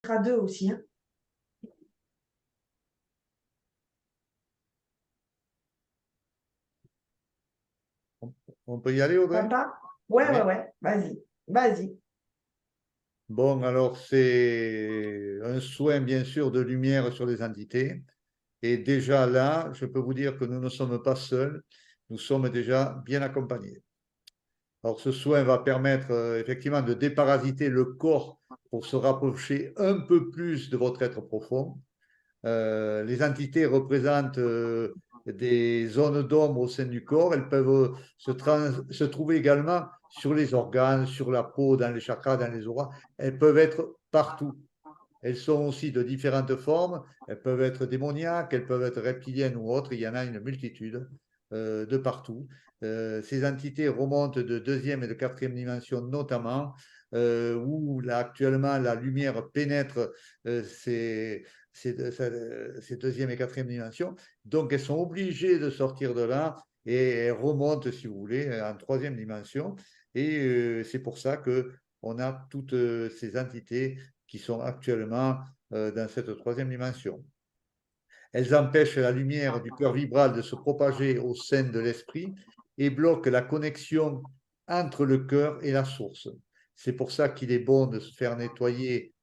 chakra 2 aussi. Hein. On peut y aller, Audrey? Papa? Ouais, ouais, Oui. ouais. Vas-y. Vas-y. Bon, alors c'est un soin, bien sûr, de lumière sur les entités. Et déjà là, je peux vous dire que nous ne sommes pas seuls, nous sommes déjà bien accompagnés. Alors ce soin va permettre effectivement de déparasiter le corps pour se rapprocher un peu plus de votre être profond. Les entités représentent des zones d'ombre au sein du corps. Elles peuvent se trouver également sur les organes, sur la peau, dans les chakras, dans les auras. Elles peuvent être partout. Elles sont aussi de différentes formes. Elles peuvent être démoniaques, elles peuvent être reptiliennes ou autres. Il y en a une multitude de partout. Ces entités remontent de deuxième et de quatrième dimension notamment, où là, actuellement la lumière pénètre ces deuxième et quatrième dimensions. Donc elles sont obligées de sortir de là et elles remontent, si vous voulez, en troisième dimension. Et c'est pour ça que on a toutes ces entités qui sont actuellement dans cette troisième dimension. Elles empêchent la lumière du cœur vibral de se propager au sein de l'esprit et bloquent la connexion entre le cœur et la source. C'est pour ça qu'il est bon de se faire nettoyer,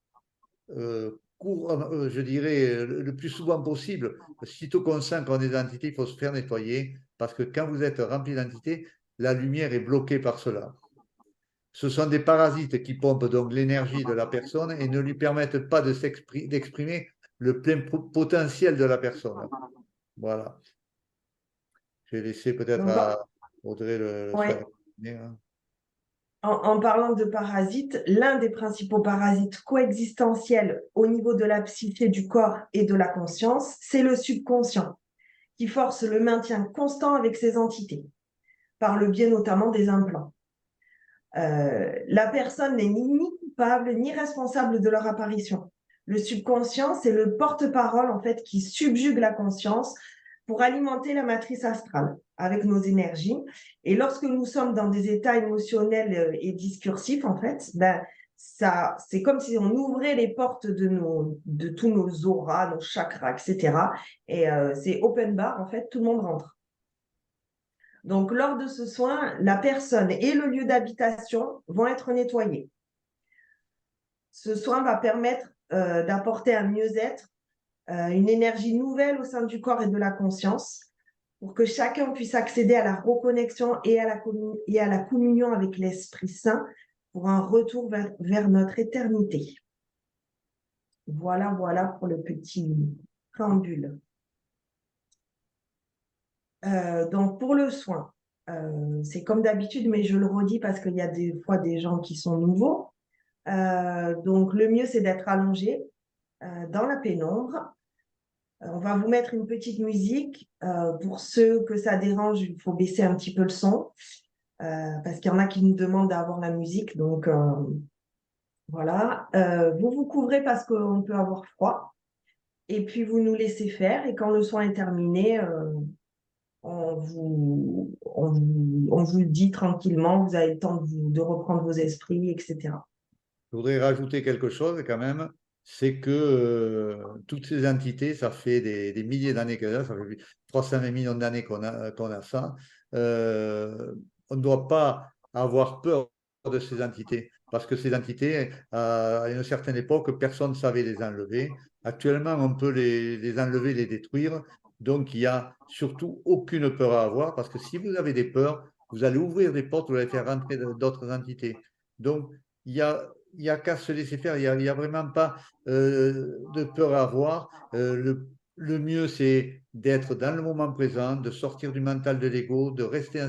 je dirais, le plus souvent possible. Sitôt qu'on sent qu'on est d'identité, il faut se faire nettoyer parce que quand vous êtes rempli d'identité, la lumière est bloquée par cela. Ce sont des parasites qui pompent donc l'énergie de la personne et ne lui permettent pas d'exprimer le plein potentiel de la personne. Voilà. Je vais laisser peut-être Donc, à Audrey le faire. ouais. En parlant de parasites, l'un des principaux parasites coexistentiels au niveau de la psyché du corps et de la conscience, c'est le subconscient, qui force le maintien constant avec ces entités, par le biais notamment des implants. La personne n'est ni coupable ni responsable de leur apparition. Le subconscient, c'est le porte-parole en fait qui subjugue la conscience pour alimenter la matrice astrale avec nos énergies. Et lorsque nous sommes dans des états émotionnels et discursifs, en fait, ben, ça, c'est comme si on ouvrait les portes de tous nos auras, nos chakras, etc. Et c'est open bar, en fait, tout le monde rentre. Donc, lors de ce soin, la personne et le lieu d'habitation vont être nettoyés. Ce soin va permettre d'apporter un mieux-être, une énergie nouvelle au sein du corps et de la conscience pour que chacun puisse accéder à la reconnexion et à la communion avec l'Esprit Saint pour un retour vers notre éternité. Voilà, voilà pour le petit préambule. Donc, pour le soin, c'est comme d'habitude, mais je le redis parce qu'il y a des fois des gens qui sont nouveaux. Donc, le mieux, c'est d'être allongé dans la pénombre. On va vous mettre une petite musique. Pour ceux que ça dérange, il faut baisser un petit peu le son parce qu'il y en a qui nous demandent d'avoir la musique. Donc, voilà. Vous vous couvrez parce qu'on peut avoir froid. Et puis, vous nous laissez faire. Et quand le soin est terminé, on vous le dit tranquillement. Vous avez le temps de reprendre vos esprits, etc. Je voudrais rajouter quelque chose quand même, c'est que toutes ces entités, ça fait des milliers d'années que ça fait 320 millions d'années qu'on a ça. On ne doit pas avoir peur de ces entités, parce que ces entités, à une certaine époque, personne ne savait les enlever. Actuellement, on peut les enlever, les détruire. Donc, il n'y a surtout aucune peur à avoir, parce que si vous avez des peurs, vous allez ouvrir des portes, vous allez faire rentrer d'autres entités. Donc, il y a qu'à se laisser faire. Il y a vraiment pas de peur à avoir. Le mieux, c'est d'être dans le moment présent, de sortir du mental de l'ego, de rester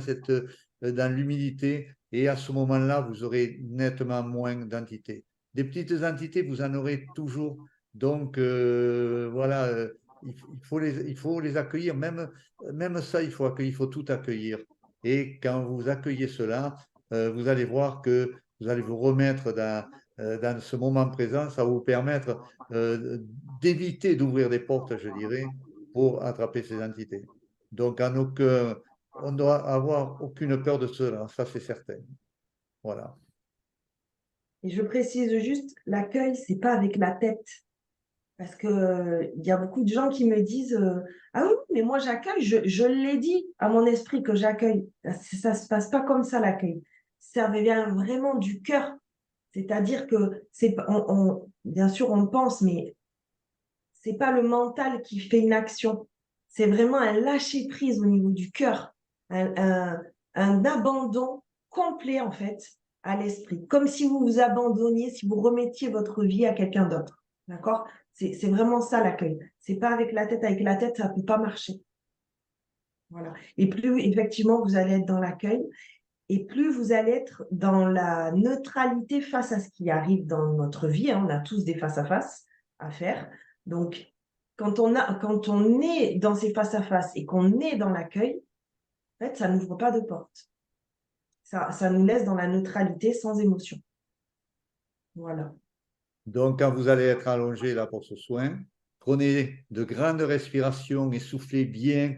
dans l'humilité. Et à ce moment-là, vous aurez nettement moins d'entités. Des petites entités, vous en aurez toujours. Donc, voilà, il faut les accueillir. Même ça, il faut tout accueillir. Et quand vous accueillez cela, vous allez voir que vous allez vous remettre dans ce moment présent, ça va vous permettre d'éviter d'ouvrir des portes, je dirais, pour attraper ces entités. Donc, on ne doit avoir aucune peur de cela, ça c'est certain. Voilà. Et je précise juste, l'accueil, c'est pas avec la tête. Parce que, il y a beaucoup de gens qui me disent ah oui, mais moi j'accueille, je l'ai dit à mon esprit que j'accueille. Ça se passe pas comme ça l'accueil. Ça vient vraiment du cœur. C'est-à-dire que bien sûr on pense, mais c'est pas le mental qui fait une action. C'est vraiment un lâcher prise au niveau du cœur, un abandon complet en fait à l'esprit, comme si vous vous abandonniez, si vous remettiez votre vie à quelqu'un d'autre. D'accord? C'est vraiment ça l'accueil. C'est pas avec la tête. Avec la tête, ça peut pas marcher. Voilà. Et plus effectivement vous allez être dans l'accueil, et plus vous allez être dans la neutralité face à ce qui arrive dans notre vie. Hein. On a tous des face-à-face à faire. Donc, quand on est dans ces face-à-face et qu'on est dans l'accueil, en fait, ça n'ouvre pas de porte. Ça nous laisse dans la neutralité sans émotion. Voilà. Donc, quand vous allez être allongé là pour ce soin, prenez de grandes respirations et soufflez bien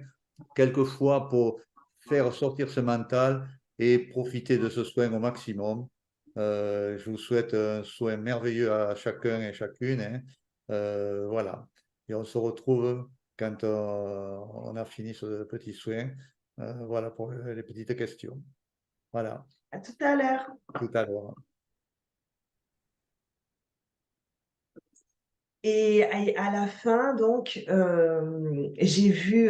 quelquefois pour faire sortir ce mental et profiter de ce soin au maximum. Je vous souhaite un soin merveilleux à chacun et chacune. Hein. Voilà. Et on se retrouve quand on a fini ce petit soin. Voilà pour les petites questions. Voilà. À tout à l'heure. Tout à l'heure. Et à la fin, donc, j'ai vu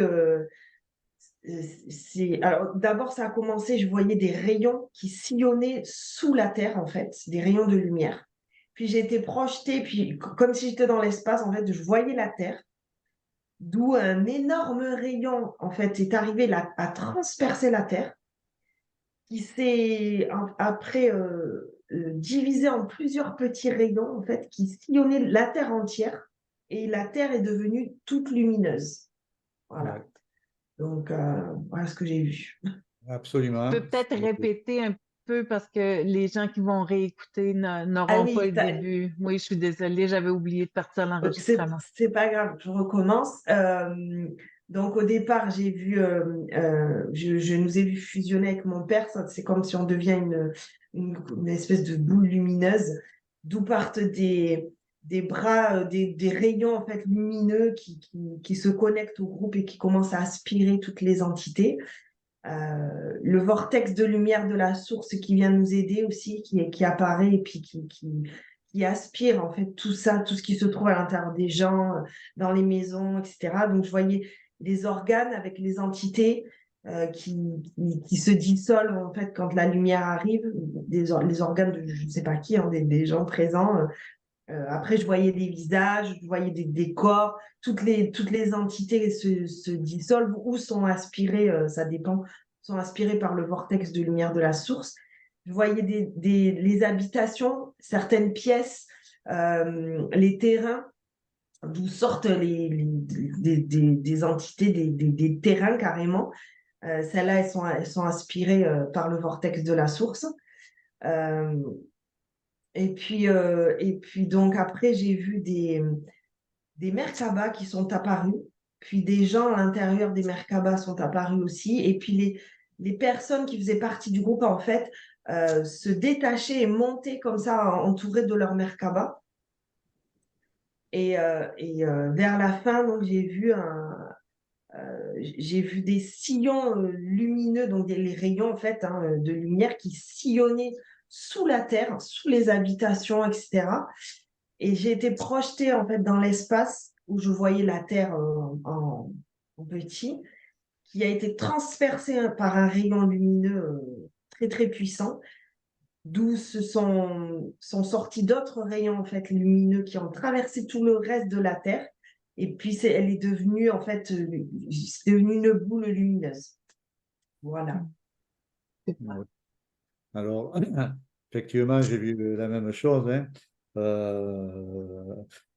alors, d'abord, ça a commencé, je voyais des rayons qui sillonnaient sous la Terre, en fait, des rayons de lumière. Puis j'ai été projetée, puis comme si j'étais dans l'espace, en fait, je voyais la Terre, d'où un énorme rayon, en fait, est arrivé là, à transpercer la Terre, qui s'est après divisé en plusieurs petits rayons, en fait, qui sillonnaient la Terre entière, et la Terre est devenue toute lumineuse. Voilà. Ouais, Donc, voilà ce que j'ai vu. absolument. Tu peux peut-être répéter un peu parce que les gens qui vont réécouter Ah n'auront pas oui, le début. Oui, je suis désolée, j'avais oublié de partir l'enregistrement. c'est pas grave, je recommence. Donc au départ, j'ai vu, je nous ai vu fusionner avec mon père. C'est comme si on devient une espèce de boule lumineuse, d'où partent des bras, des rayons en fait lumineux qui se connectent au groupe et qui commencent à aspirer toutes les entités. Le vortex de lumière de la source qui vient nous aider aussi, qui apparaît et puis qui aspire en fait tout ça, tout ce qui se trouve à l'intérieur des gens, dans les maisons, etc. Donc je voyais les organes avec les entités qui se dissolvent en fait quand la lumière arrive, les organes de je ne sais pas qui, hein, des gens présents. Après, je voyais des visages, je voyais des corps, toutes les entités se dissolvent ou sont aspirées, ça dépend, sont aspirées par le vortex de lumière de la source. Je voyais les habitations, certaines pièces, les terrains, d'où sortent des entités, des terrains carrément. Celles-là, elles sont aspirées par le vortex de la source. Euh, et puis donc après, j'ai vu des Merkabas qui sont apparus, puis des gens à l'intérieur des Merkabas sont apparus aussi, et puis les personnes qui faisaient partie du groupe, en fait, se détachaient et montaient comme ça, entourées de leur Merkaba. Vers la fin, donc, j'ai vu des sillons lumineux, donc les rayons en fait hein, de lumière qui sillonnaient sous la terre, sous les habitations, etc. Et j'ai été projetée en fait dans l'espace où je voyais la terre en petit, qui a été transpercée par un rayon lumineux très très puissant, d'où sont sortis d'autres rayons en fait lumineux qui ont traversé tout le reste de la Terre. Et puis elle est devenue en fait, c'est devenu une boule lumineuse. Voilà. Ouais. Alors, effectivement, j'ai vu la même chose, hein.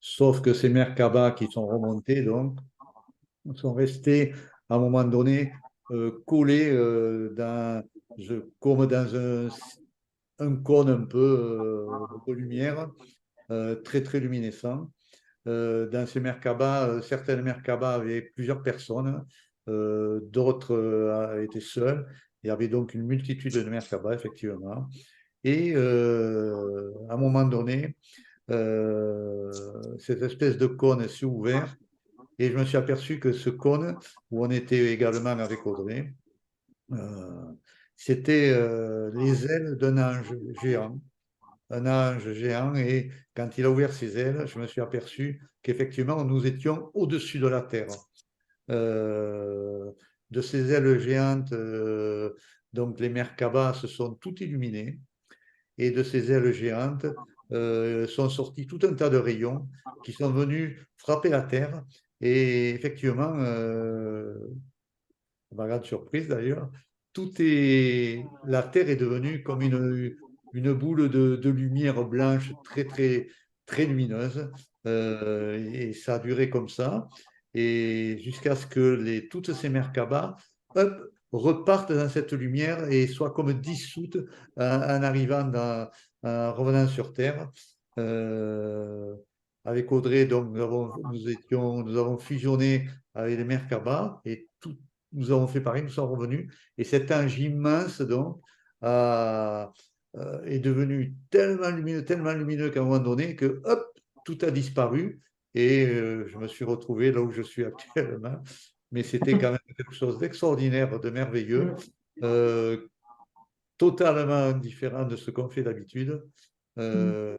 Sauf que ces Merkabas qui sont remontés, donc, sont restés à un moment donné collés comme dans un cône un peu de lumière, très très luminescent. Dans ces Merkabas, certaines Merkabas avaient plusieurs personnes, d'autres étaient seuls. Il y avait donc une multitude de Merkabas, effectivement. Et à un moment donné, cette espèce de cône s'est ouvert et je me suis aperçu que ce cône, où on était également avec Audrey, c'était les ailes d'un ange géant. Un ange géant et quand il a ouvert ses ailes, je me suis aperçu qu'effectivement nous étions au-dessus de la terre. Euh, de ces ailes géantes, donc les Merkabas se sont toutes illuminées et de ces ailes géantes sont sortis tout un tas de rayons qui sont venus frapper la terre et effectivement, ma grande surprise d'ailleurs, la terre est devenue comme une boule de lumière blanche très, très, très lumineuse. Et ça a duré comme ça. Et jusqu'à ce que toutes ces Merkabas, hop, repartent dans cette lumière et soient comme dissoutes en arrivant en revenant sur Terre. Euh, Avec Audrey, donc, nous avons fusionné avec les Merkabas et nous avons fait pareil, nous sommes revenus. Et cet ange immense, donc, est devenu tellement lumineux qu'à un moment donné, que hop, tout a disparu. Et je me suis retrouvé là où je suis actuellement. Mais c'était quand même quelque chose d'extraordinaire, de merveilleux, euh, totalement différent de ce qu'on fait d'habitude. Euh,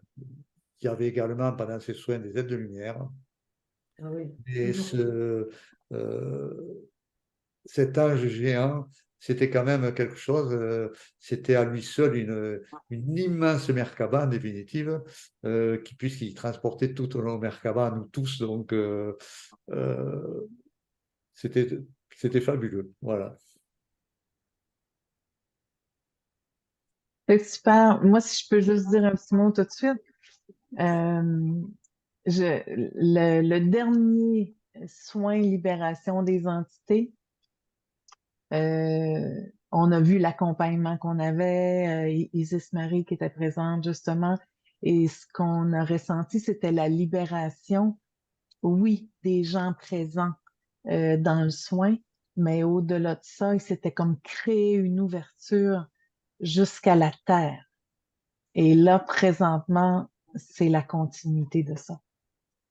il y avait également pendant ces soins des aides de lumière. Ah oui, Et toujours. cet ange géant, c'était quand même quelque chose, c'était à lui seul une immense Merkaba en définitive, puisqu'il transportait tout au long Merkaba, nous tous, donc euh, c'était, c'était fabuleux. Voilà. C'est super. Moi, si je peux juste dire un petit mot tout de suite. Euh, le dernier soin libération des entités, euh, on a vu l'accompagnement qu'on avait, Isis Marie qui était présente justement, et ce qu'on a ressenti, c'était la libération, oui, des gens présents dans le soin, mais au-delà de ça, il s'était comme créé une ouverture jusqu'à la terre. Et là, présentement, c'est la continuité de ça.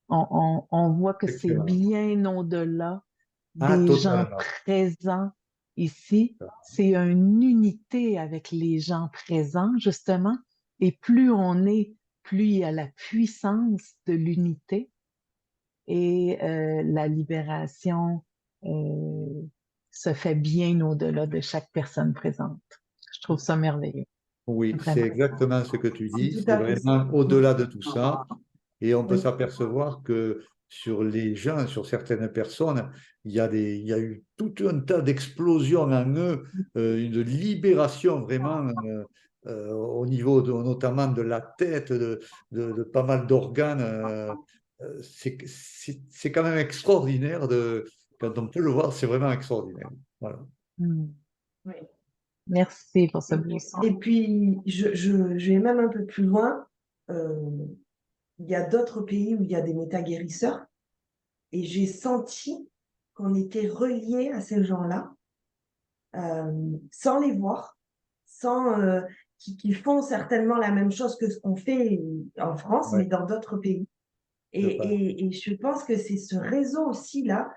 On voit que c'est Excellent. bien au-delà Ah, des gens totalement. présents ici. C'est une unité avec les gens présents, justement. Et plus on est, plus il y a la puissance de l'unité et la libération se fait bien au-delà de chaque personne présente. Je trouve ça merveilleux, Oui, c'est vraiment. exactement ce que tu C'est dis. tout C'est à fait ça. vraiment au-delà de tout ça. Et on peut Oui. s'apercevoir que sur les gens, sur certaines personnes, il y a eu tout un tas d'explosions en eux, une libération vraiment au niveau notamment de la tête, de pas mal d'organes. C'est quand même extraordinaire quand on peut le voir, c'est vraiment extraordinaire. Voilà. Mm. Oui. Merci pour ce beau son. Et puis, je vais même un peu plus loin. Euh, il y a d'autres pays où il y a des méta-guérisseurs et j'ai senti qu'on était reliés à ces gens-là sans les voir, sans qui font certainement la même chose que ce qu'on fait en France, Ouais, mais dans d'autres pays. je pense. Et je pense que c'est ce réseau aussi-là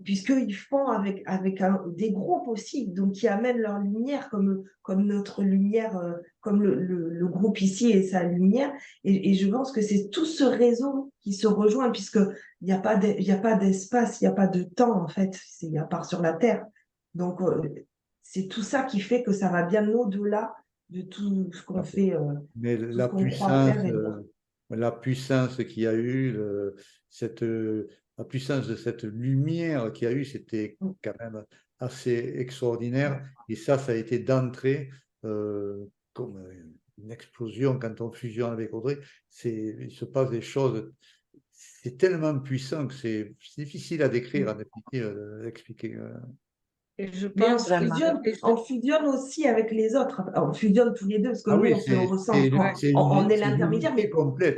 puisqu'ils font avec des groupes aussi, donc qui amènent leur lumière comme notre lumière, comme le groupe ici et sa lumière. Et je pense que c'est tout ce réseau qui se rejoint, puisqu'il n'y a pas d'espace, il n'y a pas de temps, en fait, c'est à part sur la Terre. Donc, c'est tout ça qui fait que ça va bien au-delà de tout ce qu'on fait, Mais tout ce qu'on croit faire. la puissance qu'il y a eu, la puissance de cette lumière qu'il y a eu, c'était quand même assez extraordinaire. Et ça a été d'entrée comme une explosion quand on fusionne avec Audrey. Il se passe des choses. C'est tellement puissant que c'est difficile à décrire, à expliquer. Et je Mais pense, Vraiment. on fusionne aussi avec les autres. On fusionne tous les deux, parce que Ah nous, oui, on se ressent quand ouais, on est c'est une l'intermédiaire, unité mais complète.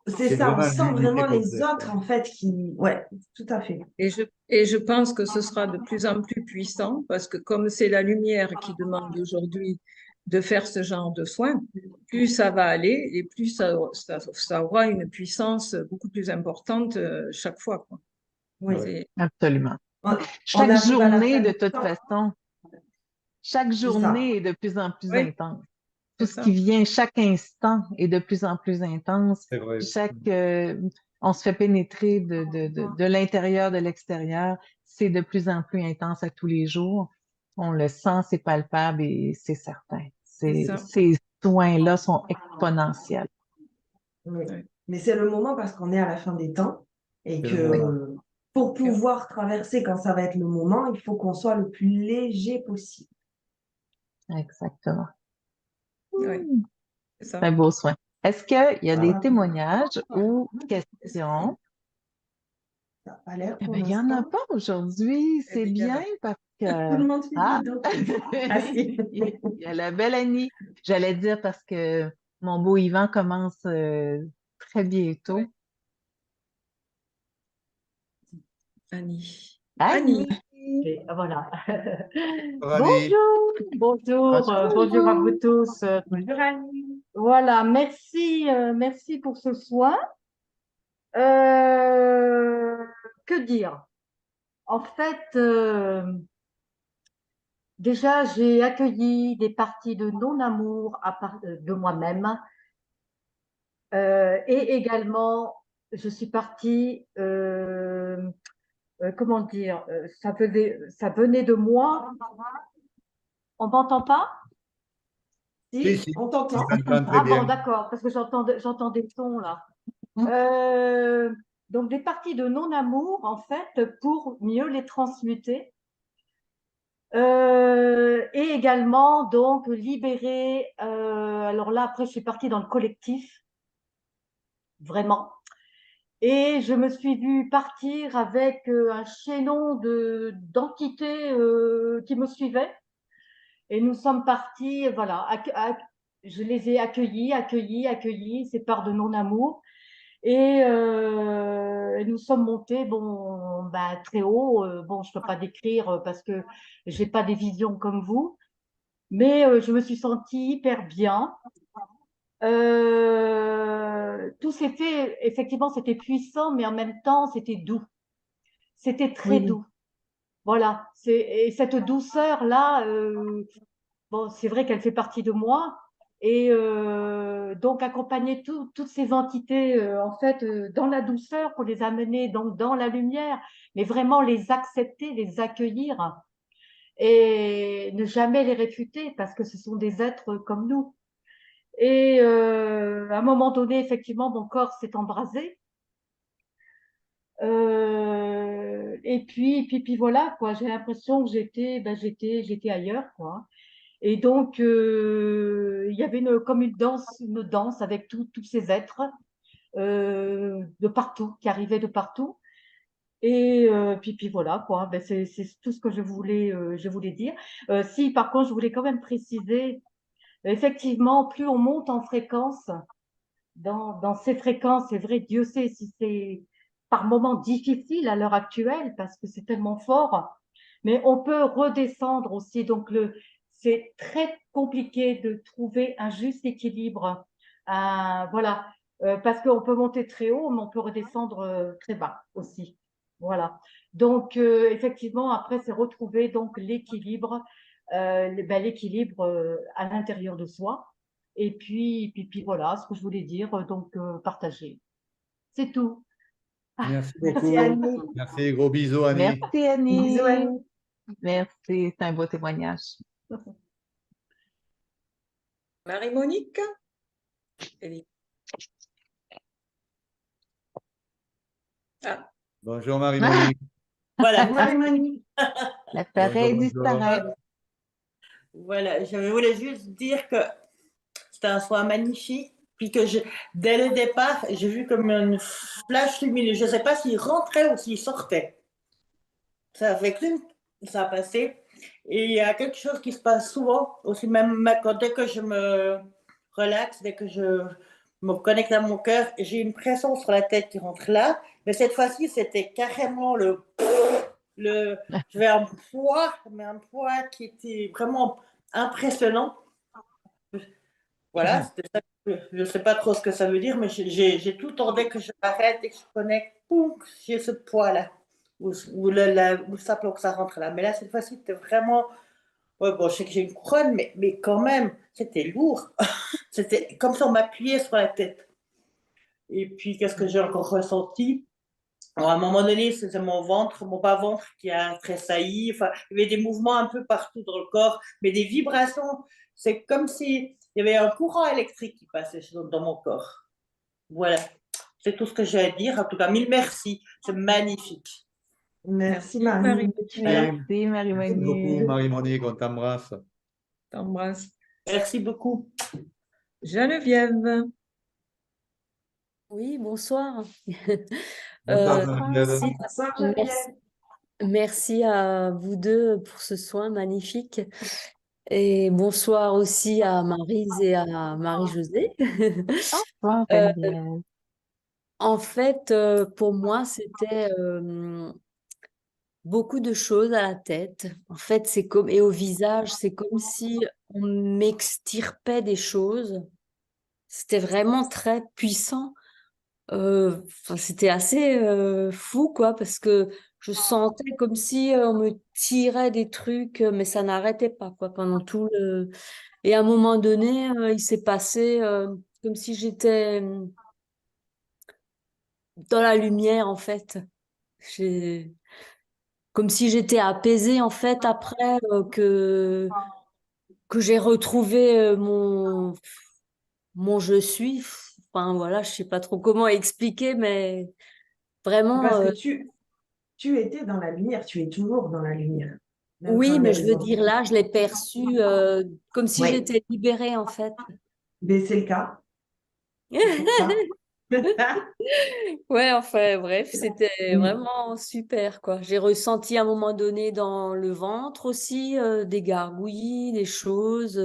c'est C'est ça, on vraiment sent l'unité vraiment les complète. autres, en fait, qui... Ouais, tout à fait. et je pense que ce sera de plus en plus puissant parce que comme c'est la lumière qui demande aujourd'hui de faire ce genre de soins, plus ça va aller et plus ça aura une puissance beaucoup plus importante chaque fois, quoi. Oui. C'est Absolument. On, on Chaque arrive à la journée, fin de du toute temps. façon, chaque C'est ça. journée est de plus en plus oui, intense. c'est Tout ce qui ça. vient, chaque instant est de plus en plus intense. C'est vrai. On se fait pénétrer de l'intérieur, de l'extérieur. C'est de plus en plus intense à tous les jours. On le sent, c'est palpable et c'est certain. C'est ça. Ces soins-là sont exponentiels. Oui. Ouais. Mais c'est le moment parce qu'on est à la fin des temps et C'est le Oui, moment. que pour pouvoir traverser quand ça va être le moment, il faut qu'on soit le plus léger possible. exactement. Ouais, c'est C'est ça. un beau soin. Est-ce qu'il y a des Voilà. témoignages ou C'est questions? Ça n'a pas l'air Eh pour bien, il n'y en a l'instant. pas aujourd'hui. Eh C'est bien, il y en bien a. parce Tout que, le monde fait ah, des dents. Ah si. il y a la belle Annie. J'allais dire parce que mon beau Yvan commence très bientôt. Ouais. Annie. Annie. Annie! Et voilà. Rani, Bonjour, bonjour à vous Bonjour! tous. Bonjour Annie. Voilà, merci pour ce soin. Que dire? En fait, déjà, j'ai accueilli des parties de non-amour de moi-même. Et également, je suis partie, comment dire, ça venait de moi. On m'entend pas? si, Si, si, on je t'entend. t'entends très Ah bon, bien. d'accord, parce que j'entends des sons là. Donc des parties de non-amour, en fait, pour mieux les transmuter. Et également, donc, libérer. Alors là, après, je suis partie dans le collectif, vraiment. Et je me suis vue partir avec un chaînon d'entités qui me suivaient. Et nous sommes partis, voilà, je les ai accueillis, ces parts de non-amour. Et nous sommes montés, bon, bah, très haut. Bon, je peux pas décrire parce que j'ai pas des visions comme vous, mais je me suis sentie hyper bien. Tout s'était, effectivement, c'était puissant, mais en même temps, c'était doux. C'était très Oui, doux. Voilà. Et cette douceur-là, bon, c'est vrai qu'elle fait partie de moi. Et donc, accompagner toutes ces entités, en fait, dans la douceur pour les amener donc, dans la lumière, mais vraiment les accepter, les accueillir et ne jamais les réfuter parce que ce sont des êtres comme nous. Et à un moment donné, effectivement, mon corps s'est embrasé. Et puis voilà, quoi. J'ai l'impression que j'étais ailleurs, quoi. Et donc, il y avait comme une danse avec tous ces êtres de partout, qui arrivaient de partout. Et puis voilà, quoi. Ben, c'est tout ce que je voulais dire. Si, par contre, je voulais quand même préciser, effectivement, plus on monte en fréquence, dans ces fréquences, c'est vrai, Dieu sait si c'est par moments difficile à l'heure actuelle, parce que c'est tellement fort, mais on peut redescendre aussi. Donc, c'est très compliqué de trouver un juste équilibre. Voilà, parce qu'on peut monter très haut, mais on peut redescendre très bas aussi. Voilà. Donc, effectivement, après, c'est retrouver donc l'équilibre, l'équilibre à l'intérieur de soi. Et puis voilà ce que je voulais dire, donc partager. C'est tout. Merci Merci beaucoup. Annie. Merci, gros bisous, Annie. merci Bisous Annie. Annie. Merci, c'est un beau témoignage. Marie-Monique? Elle Ah, Bonjour, Marie-Monique. Voilà, Bonjour Marie-Monique. L'appareil Bonjour, bonjour. disparaît. voilà, je voulais juste dire que c'était un soir magnifique, puis que dès le départ, j'ai vu comme une flash lumineuse. Je ne sais pas s'il rentrait ou s'il sortait. Ça a fait qu'une, ça a passé. Et il y a quelque chose qui se passe souvent, aussi même dès que je me relaxe, dès que je me connecte à mon cœur, j'ai une pression sur la tête qui rentre là. Mais cette fois-ci, c'était carrément j'avais un poids, mais un poids qui était vraiment impressionnant. Voilà, c'était ça. Je ne sais pas trop ce que ça veut dire, mais j'ai tout le temps dès que je m'arrête et que je connecte, poum, j'ai ce poids-là, où ça bloque, ça rentre là. Mais là, cette fois-ci, c'était vraiment. Ouais, bon, je sais que j'ai une couronne, mais quand même, c'était lourd. C'était comme si on m'appuyait sur la tête. Et puis, qu'est-ce que j'ai encore ressenti? Alors, à un moment donné, c'était mon ventre, mon bas-ventre qui a tressailli. Enfin, il y avait des mouvements un peu partout dans le corps, mais des vibrations. C'est comme si il y avait un courant électrique qui passait dans mon corps. Voilà, c'est tout ce que j'ai à dire. En tout cas, mille merci. C'est magnifique. Merci, Merci, Marie. Marie-Monique. Merci, Merci beaucoup, Marie-Monique. Marie-Monique, on t'embrasse. T'embrasse. Merci beaucoup. Geneviève. Oui, bonsoir. Bonsoir, Geneviève. Merci, Bonsoir, merci, Geneviève. merci à vous deux pour ce soin magnifique. Et bonsoir aussi à Maryse et à Marie-Josée. Bonsoir, Euh, Geneviève. En fait, pour moi, c'était beaucoup de choses à la tête. En fait, c'est comme, et au visage, c'est comme si on m'extirpait des choses. C'était vraiment très puissant. Enfin, c'était assez fou, quoi, parce que je sentais comme si on me tirait des trucs, mais ça n'arrêtait pas, quoi, pendant tout le... Et à un moment donné, il s'est passé comme si j'étais dans la lumière, en fait. J'ai... Comme si j'étais apaisée, en fait, après que j'ai retrouvé mon je suis. Enfin, voilà, je sais pas trop comment expliquer, mais vraiment... Parce que tu étais dans la lumière, tu es toujours dans la lumière, même Oui, quand mais les je veux réseaux. dire, là, je l'ai perçu comme si Oui, j'étais libérée, en fait. mais c'est le cas, c'est pour ça. Ouais, enfin, bref, c'était Mm. vraiment super, quoi. J'ai ressenti à un moment donné dans le ventre aussi des gargouillis, des choses.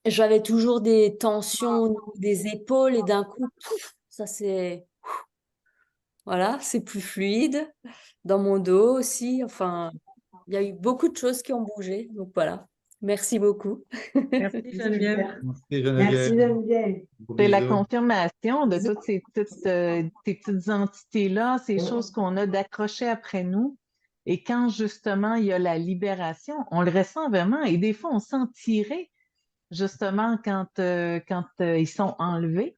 J'avais toujours des tensions au niveau des épaules et d'un coup, pouf, ça c'est... Voilà, c'est plus fluide. Dans mon dos aussi, enfin, il y a eu beaucoup de choses qui ont bougé. Donc voilà, merci beaucoup. Merci, C'est Geneviève. super. Merci, Merci, Geneviève. Geneviève. Gros C'est la bisous. confirmation de toutes ces petites entités-là, ces choses qu'on a d'accrocher après nous. Et quand justement il y a la libération, on le ressent vraiment. Et des fois, on sent tirer justement quand ils sont enlevés.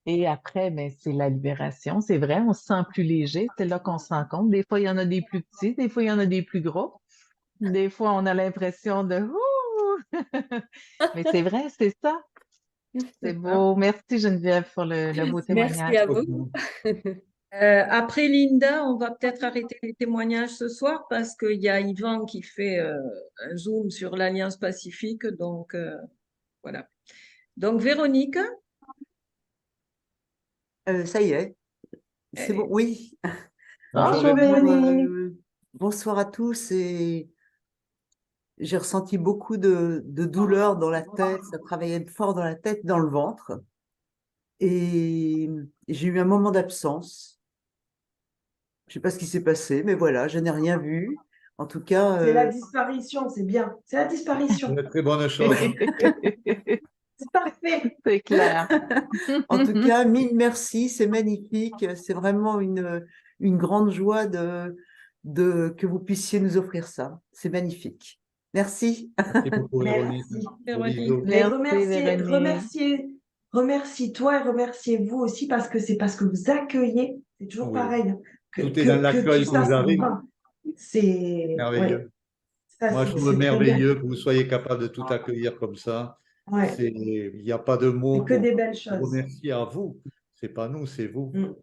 Et après, ben, c'est la libération. C'est vrai, on se sent plus léger. C'est là qu'on se rend compte. Des fois, il y en a des plus petits, des fois, il y en a des plus gros. Des fois, on a l'impression de Ouh! Mais c'est vrai, c'est ça. C'est C'est ça. beau. Merci Geneviève pour le beau témoignage. Merci à vous. Beaucoup. Après Linda, on va peut-être arrêter les témoignages ce soir parce qu'il y a Yvan qui fait un zoom sur l'Alliance Pacifique. Donc, voilà. Donc, Véronique, Ça y est, c'est bon, allez. oui. Bonjour, Bonjour Véronique. Véronique. Bonsoir à tous et j'ai ressenti beaucoup de douleur dans la tête, ça travaillait fort dans la tête, dans le ventre et j'ai eu un moment d'absence. Je sais pas ce qui s'est passé, mais voilà, je n'ai rien vu. En tout cas, C'est la disparition, c'est bien. C'est la C'est disparition. une très bonne chose. C'est parfait. C'est clair. en tout cas, mille merci, c'est magnifique, c'est vraiment une grande joie que vous puissiez nous offrir ça. C'est magnifique. Merci. Merci beaucoup, Véronique. Merci. Gros Véronique. bisous. Mais Merci Véronique. remercie-toi et remerciez vous aussi parce que c'est parce que vous accueillez, c'est toujours Oui. pareil, Tout est dans que l'accueil tout que ça vous avez. s'en va. C'est, ouais, Merveilleux. ça Moi, je trouve c'est très bien. merveilleux que vous soyez capable de tout accueillir comme ça. Ouais, Il n'y a pas de mots c'est que pour des belles vous choses. remercier à vous. C'est pas nous, c'est vous. Mm.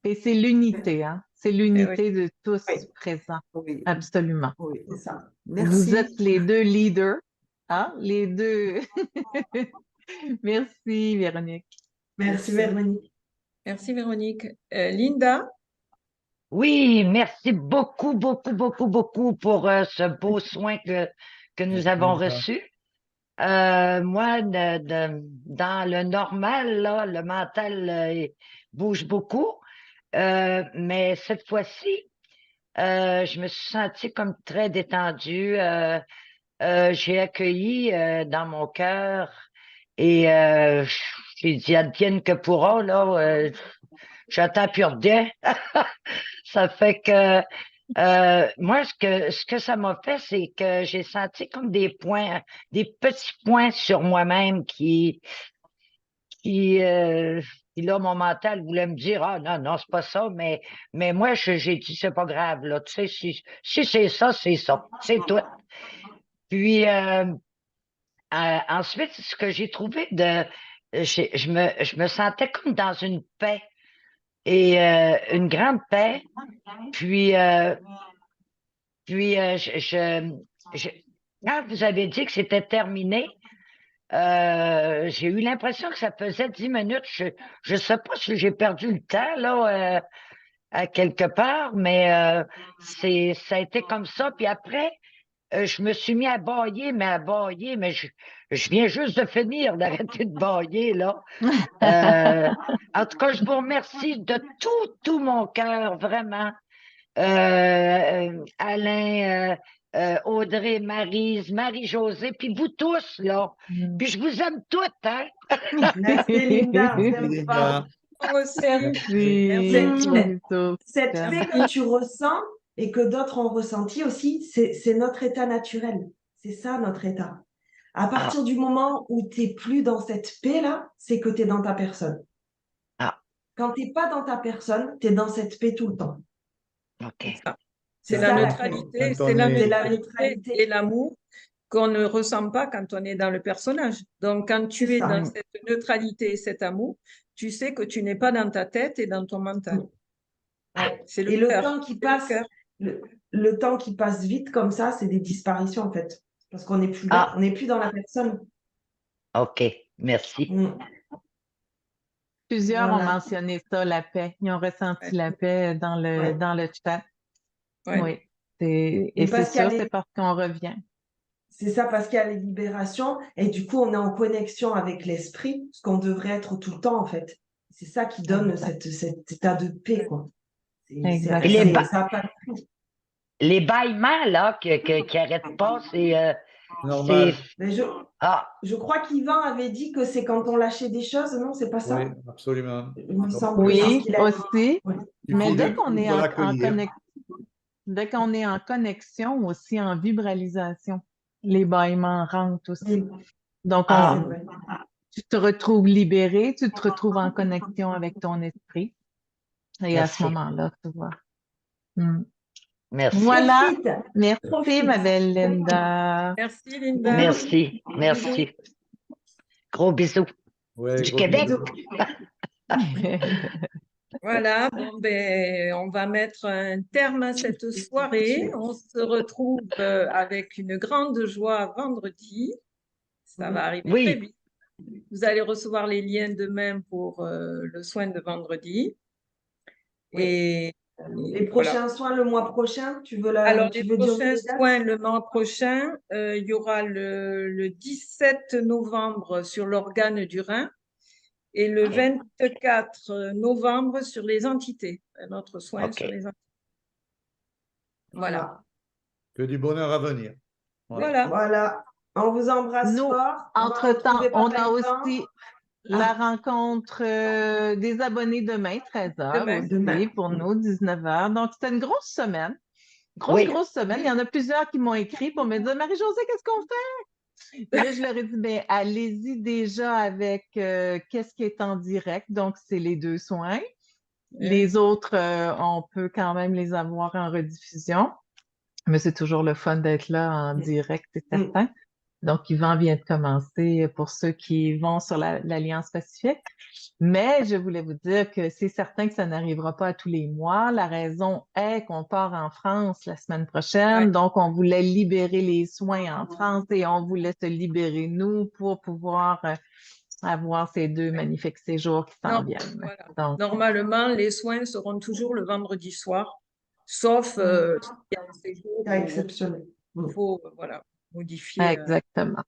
Et c'est l'unité, hein? C'est Eh oui. l'unité de tous Oui, présents. Oui, Absolument. oui. c'est ça. Vous Merci. êtes les deux leaders, hein? Les deux. Merci Véronique. Merci Véronique. Merci, Véronique. Linda, Oui, merci beaucoup, beaucoup, beaucoup, beaucoup pour ce beau soin que nous avons reçu. Moi, dans le normal, là, le mental il bouge beaucoup, mais cette fois-ci, je me suis sentie comme très détendue. j'ai accueilli dans mon cœur et j'ai dit advienne que pourra, là. J'attends plus rien. Ça fait que moi, ce que ça m'a fait, c'est que j'ai senti comme des petits points sur moi-même qui, puis là, mon mental voulait me dire, ah non, non, c'est pas ça, mais moi, j'ai dit, c'est pas grave, là, tu sais, si c'est ça, c'est tout. Puis ensuite, ce que j'ai trouvé je me sentais comme dans une paix et une grande paix. Puis, je- quand vous avez dit que c'était terminé, j'ai eu l'impression que ça faisait 10 minutes. Je sais pas si j'ai perdu le temps, là, à quelque part, mais ça a été comme ça. Puis après, je me suis mis à bâiller, mais je viens juste de finir d'arrêter de bâiller, là. En tout cas, je vous remercie de tout mon cœur, vraiment. Alain, Audrey, Maryse, Marie-Josée, puis vous tous, là. Puis je vous aime toutes, hein? Merci Linda, on Merci, t'aime Linda. fort. Moi aussi. Merci. Cette paix que tu ressens et que d'autres ont ressenti aussi, c'est notre état naturel. C'est ça notre état. À partir du moment où tu n'es plus dans cette paix-là, c'est que tu es dans ta personne. Ah, Quand tu n'es pas dans ta personne, tu es dans cette paix tout le temps. OK. C'est ça, la la neutralité, Quand on c'est la est- C'est la neutralité neutralité. et l'amour qu'on ne ressent pas quand on est dans le personnage. Donc, quand tu C'est es ça. dans cette neutralité et cet amour, tu sais que tu n'es pas dans ta tête et dans ton mental. Ouais. C'est le Et le cœur. temps qui C'est le passe, cœur. le temps qui passe vite comme ça, c'est des disparitions en fait. Parce qu'on n'est plus là, Ah, on n'est plus dans la personne. OK. Merci. Mm. Plusieurs ont Voilà. mentionné ça, la paix. Ils ont ressenti Ouais. la paix dans Ouais. le chat. Ouais. Oui. Et Et c'est parce qu'il y a sûr, les- c'est parce qu'on revient. C'est ça, parce qu'il y a les libérations et du coup, on est en connexion avec l'esprit, ce qu'on devrait être tout le temps en fait. C'est ça qui donne cet état de paix, quoi. Exactement. Ça n'a pas de prix. Les bâillements, là, qui arrêtent pas, c'est... Normal. Mais Ah, je crois qu'Yvan avait dit que c'est quand on lâchait des choses, non, c'est pas ça? Oui, absolument. Il me semble que c'est ce Oui, qu'il a dit. aussi. Ouais. Mais Il dès qu'on est en connexion, aussi en vibralisation, les bâillements rentrent aussi. Mm. Donc, Ah, Ah. c'est vrai. tu te retrouves libéré, tu te retrouves en connexion avec ton esprit. Et à ce Merci. moment-là, tu vois. Mm. Merci. Voilà. Profite. Merci, Profite. ma belle Linda. Merci, Linda. Merci. Merci. Gros bisous. Ouais, Du gros Québec. bisous. Voilà, bon, ben, on va mettre un terme à cette soirée. On se retrouve avec une grande joie vendredi. Ça va arriver très Oui. vite. Vous allez recevoir les liens demain pour le soin de vendredi. Oui. Et Les prochains soins le mois prochain, alors, tu les veux dire prochains les dates? soins le mois prochain, il y aura le 17 novembre sur l'organe du rein et le 24 novembre sur les entités. Un autre soin OK. sur les entités. Voilà. Que du bonheur à venir. Voilà. Voilà. On vous embrasse Nous, fort. On va entre-temps, retrouver on Papa a Yvan. aussi la rencontre des abonnés demain, 13h Demain. aussi, Demain. pour nous, 19h. Donc, c'était une grosse semaine. Oui. Grosse semaine. Il y en a plusieurs qui m'ont écrit pour me dire, Marie-Josée, qu'est-ce qu'on fait? Et là, je leur ai dit, ben, allez-y déjà avec qu'est-ce qui est en direct. Donc, c'est les 2 soins. Les autres, on peut quand même les avoir en rediffusion. Mais c'est toujours le fun d'être là en direct, c'est certain. Donc, Yvan vient de commencer pour ceux qui vont sur l'Alliance Pacifique. Mais je voulais vous dire que c'est certain que ça n'arrivera pas à tous les mois. La raison est qu'on part en France la semaine prochaine. Ouais. Donc, on voulait libérer les soins en France et on voulait se libérer nous pour pouvoir avoir ces 2 magnifiques séjours qui s'en Non, viennent. voilà. Donc, Normalement, les soins seront toujours le vendredi soir, sauf s'il y a un séjour C'est où exceptionnel. il faut voilà, modifier. exactement.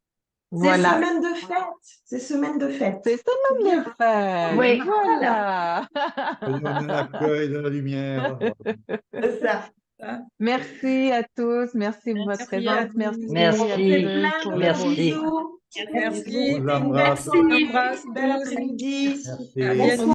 C'est Voilà. semaine de fête. C'est semaine de fête. C'est semaine de fête. Oui. Voilà. Que nous, on est l'accueil de la lumière. C'est ça. Merci à tous. Merci pour votre Merci à présence. Merci vous. Merci. On fait plein pour de le Merci. bisous. Merci. Je vous embrasse. Merci. Embrasse Bel tous. après-midi. Merci. À bientôt.